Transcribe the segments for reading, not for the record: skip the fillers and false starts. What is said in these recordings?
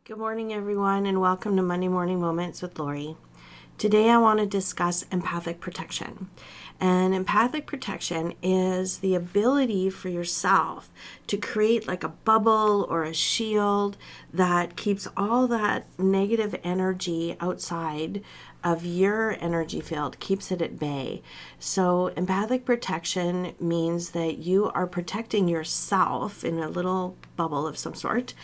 Good morning, everyone, and welcome to Monday Morning Moments with Lori. Today, I want to discuss empathic protection. And empathic protection is the ability for yourself to create like a bubble or a shield that keeps all that negative energy outside of your energy field, keeps it at bay. So empathic protection means that you are protecting yourself in a little bubble of some sort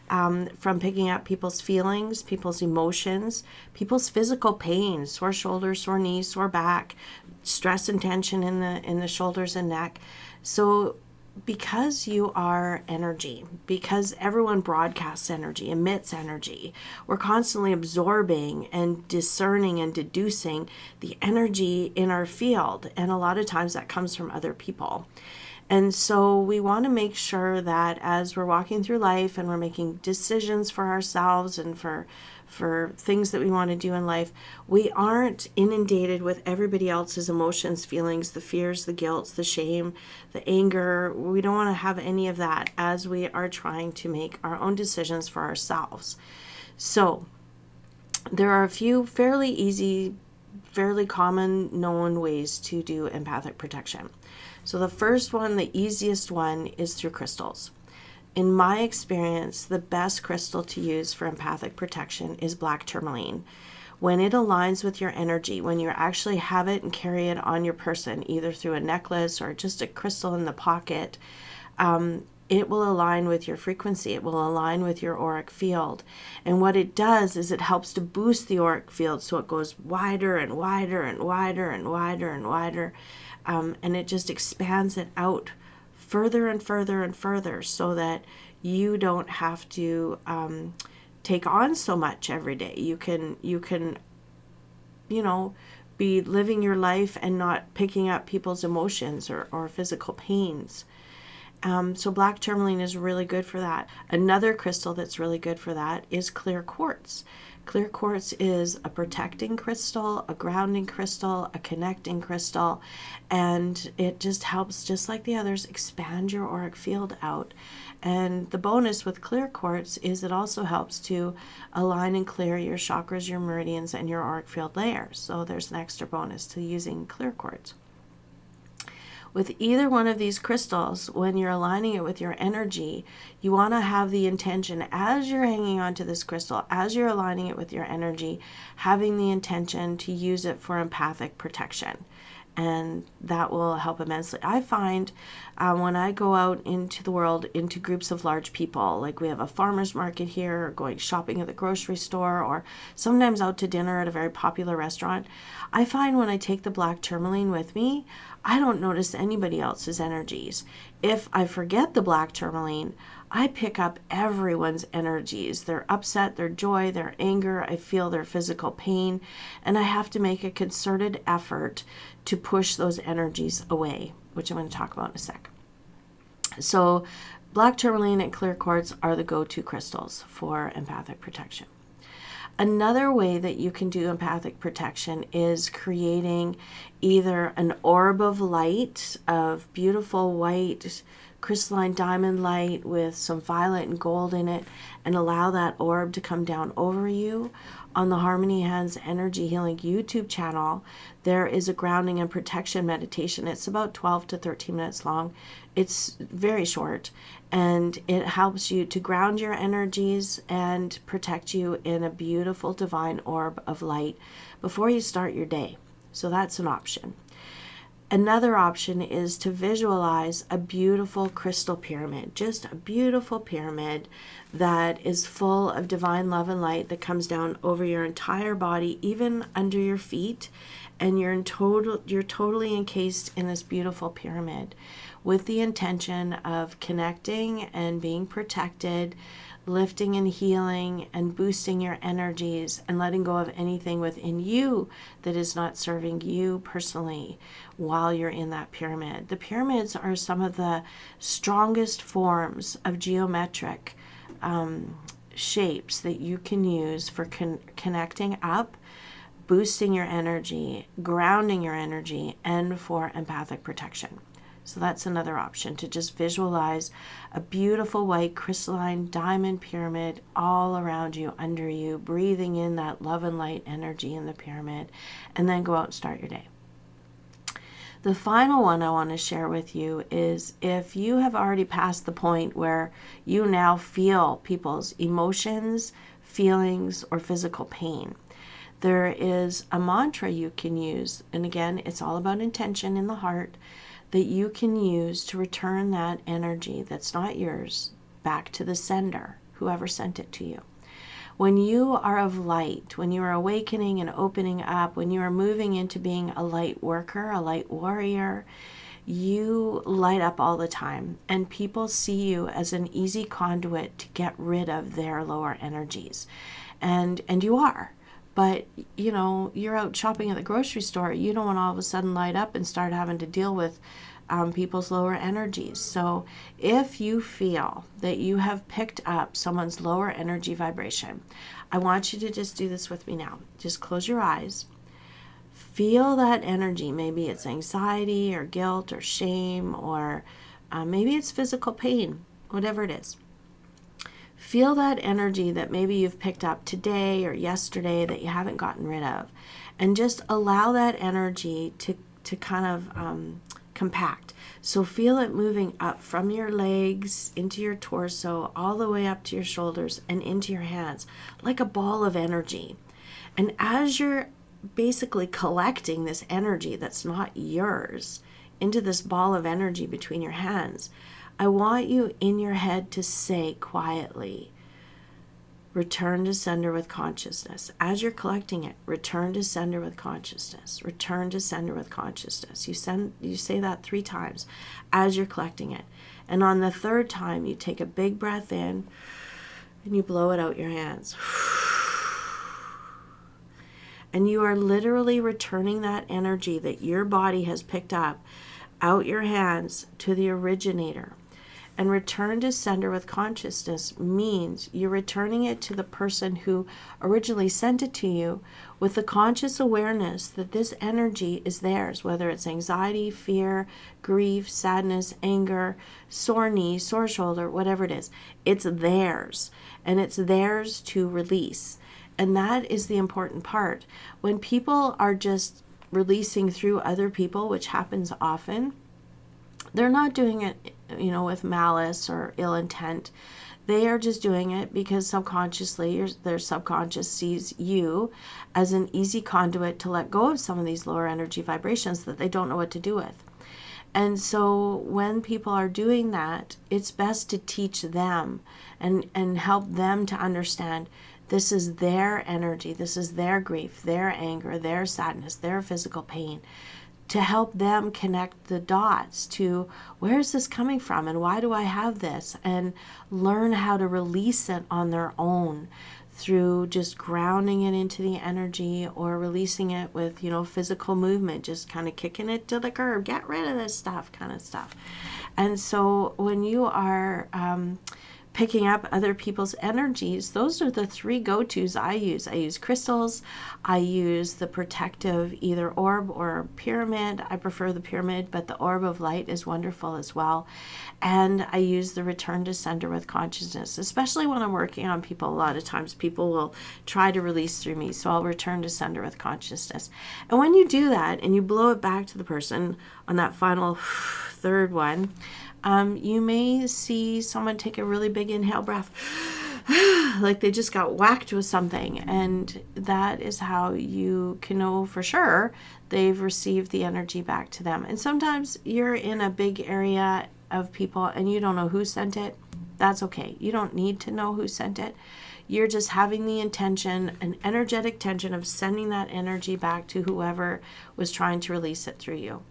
from picking up people's feelings, people's emotions, people's physical pain, sore shoulders, sore knees, sore back, stress and tension in the shoulders and neck. So because you are energy, because everyone broadcasts energy, emits energy, we're constantly absorbing and discerning and deducing the energy in our field. And a lot of times that comes from other people. And so we want to make sure that as we're walking through life and we're making decisions for ourselves and for things that we want to do in life, we aren't inundated with everybody else's emotions, feelings, the fears, the guilt, the shame, the anger. We don't want to have any of that as we are trying to make our own decisions for ourselves. So there are a few fairly easy, fairly common known ways to do empathic protection. So the first one, the easiest one, is through crystals. In my experience, the best crystal to use for empathic protection is black tourmaline. When it aligns with your energy, when you actually have it and carry it on your person, either through a necklace or just a crystal in the pocket, it will align with your frequency. It will align with your auric field. And what it does is it helps to boost the auric field so it goes wider and wider and wider and wider and wider. And it just expands it out further and further and further so that you don't have to take on so much every day. You can be living your life and not picking up people's emotions or physical pains. So black tourmaline is really good for that. Another crystal that's really good for that is clear quartz. Clear quartz is a protecting crystal, a grounding crystal, a connecting crystal, and it just helps, just like the others, expand your auric field out. And the bonus with clear quartz is it also helps to align and clear your chakras, your meridians, and your auric field layers. So there's an extra bonus to using clear quartz. With either one of these crystals, when you're aligning it with your energy, you want to have the intention as you're hanging onto this crystal, as you're aligning it with your energy, having the intention to use it for empathic protection. And that will help immensely. I find when I go out into the world, into groups of large people, like we have a farmer's market here, or going shopping at the grocery store, or sometimes out to dinner at a very popular restaurant, I find when I take the black tourmaline with me, I don't notice anybody else's energies. If I forget the black tourmaline, I pick up everyone's energies, their upset, their joy, their anger. I feel their physical pain, and I have to make a concerted effort to push those energies away, which I'm going to talk about in a sec. So black tourmaline and clear quartz are the go-to crystals for empathic protection. Another way that you can do empathic protection is creating either an orb of light, of beautiful white crystalline diamond light with some violet and gold in it, and allow that orb to come down over you. On the Harmony Hands Energy Healing YouTube channel, there is a grounding and protection meditation. It's about 12 to 13 minutes long. It's very short, and it helps you to ground your energies and protect you in a beautiful divine orb of light before you start your day. So that's an option. Another option is to visualize a beautiful crystal pyramid, just a beautiful pyramid that is full of divine love and light that comes down over your entire body, even under your feet, and you're totally encased in this beautiful pyramid with the intention of connecting and being protected, lifting and healing and boosting your energies and letting go of anything within you that is not serving you personally while you're in that pyramid. The pyramids are some of the strongest forms of geometric shapes that you can use for connecting up, boosting your energy, grounding your energy, and for empathic protection. So that's another option, to just visualize a beautiful white crystalline diamond pyramid all around you, under you, breathing in that love and light energy in the pyramid, and then go out and start your day. The final one I want to share with you is, if you have already passed the point where you now feel people's emotions, feelings, or physical pain, there is a mantra you can use. And again, it's all about intention in the heart, that you can use to return that energy that's not yours back to the sender, whoever sent it to you. When you are of light, when you are awakening and opening up, when you are moving into being a light worker, a light warrior, you light up all the time, and people see you as an easy conduit to get rid of their lower energies. And you are. But, you know, you're out shopping at the grocery store. You don't want to all of a sudden light up and start having to deal with people's lower energies. So if you feel that you have picked up someone's lower energy vibration, I want you to just do this with me now. Just close your eyes. Feel that energy. Maybe it's anxiety or guilt or shame, or maybe it's physical pain, whatever it is. Feel that energy that maybe you've picked up today or yesterday that you haven't gotten rid of. And just allow that energy to kind of compact. So feel it moving up from your legs into your torso, all the way up to your shoulders and into your hands, like a ball of energy. And as you're basically collecting this energy that's not yours into this ball of energy between your hands, I want you in your head to say quietly, return to sender with consciousness. As you're collecting it, return to sender with consciousness. Return to sender with consciousness. You say that 3 times as you're collecting it. And on the 3rd time, you take a big breath in and you blow it out your hands. And you are literally returning that energy that your body has picked up out your hands to the originator. And return to sender with consciousness means you're returning it to the person who originally sent it to you, with the conscious awareness that this energy is theirs, whether it's anxiety, fear, grief, sadness, anger, sore knee, sore shoulder, whatever it is. It's theirs, and it's theirs to release. And that is the important part. When people are just releasing through other people, which happens often, they're not doing it, with malice or ill intent. They are just doing it because subconsciously their subconscious sees you as an easy conduit to let go of some of these lower energy vibrations that they don't know what to do with. And so when people are doing that, it's best to teach them and help them to understand this is their energy, this is their grief, their anger, their sadness, their physical pain, to help them connect the dots to where is this coming from and why do I have this, and learn how to release it on their own through just grounding it into the energy, or releasing it with, physical movement, just kind of kicking it to the curb, get rid of this stuff kind of stuff. And so when you are picking up other people's energies, those are the 3 go-tos I use. I use crystals. I use the protective either orb or pyramid. I prefer the pyramid, but the orb of light is wonderful as well. And I use the return to sender with consciousness, especially when I'm working on people. A lot of times people will try to release through me, so I'll return to sender with consciousness. And when you do that and you blow it back to the person on that final 3rd one, you may see someone take a really big inhale breath, like they just got whacked with something. And that is how you can know for sure they've received the energy back to them. And sometimes you're in a big area of people and you don't know who sent it. That's okay. You don't need to know who sent it. You're just having the intention, an energetic intention of sending that energy back to whoever was trying to release it through you.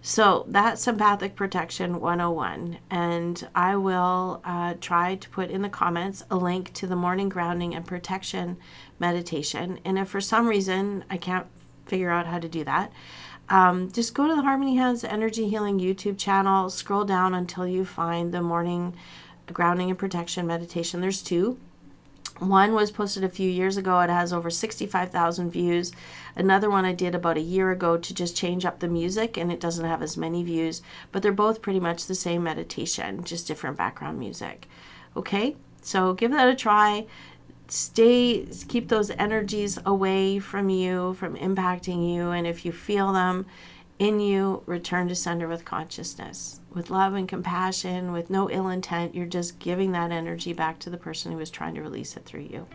So that's Empathic Protection 101, and I will try to put in the comments a link to the morning grounding and protection meditation. And if for some reason I can't figure out how to do that, just go to the Harmony Hands Energy Healing YouTube channel, scroll down until you find the morning grounding and protection meditation. There's 2. One was posted a few years ago. It has over 65,000 views. Another one I did about a year ago to just change up the music, and it doesn't have as many views, but they're both pretty much the same meditation, just different background music. Okay, so give that a try. Keep those energies away from you, from impacting you, and if you feel them in you, return to sender with consciousness, with love and compassion, with no ill intent. You're just giving that energy back to the person who is trying to release it through you.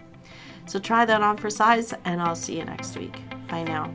So try that on for size, and I'll see you next week. Bye now.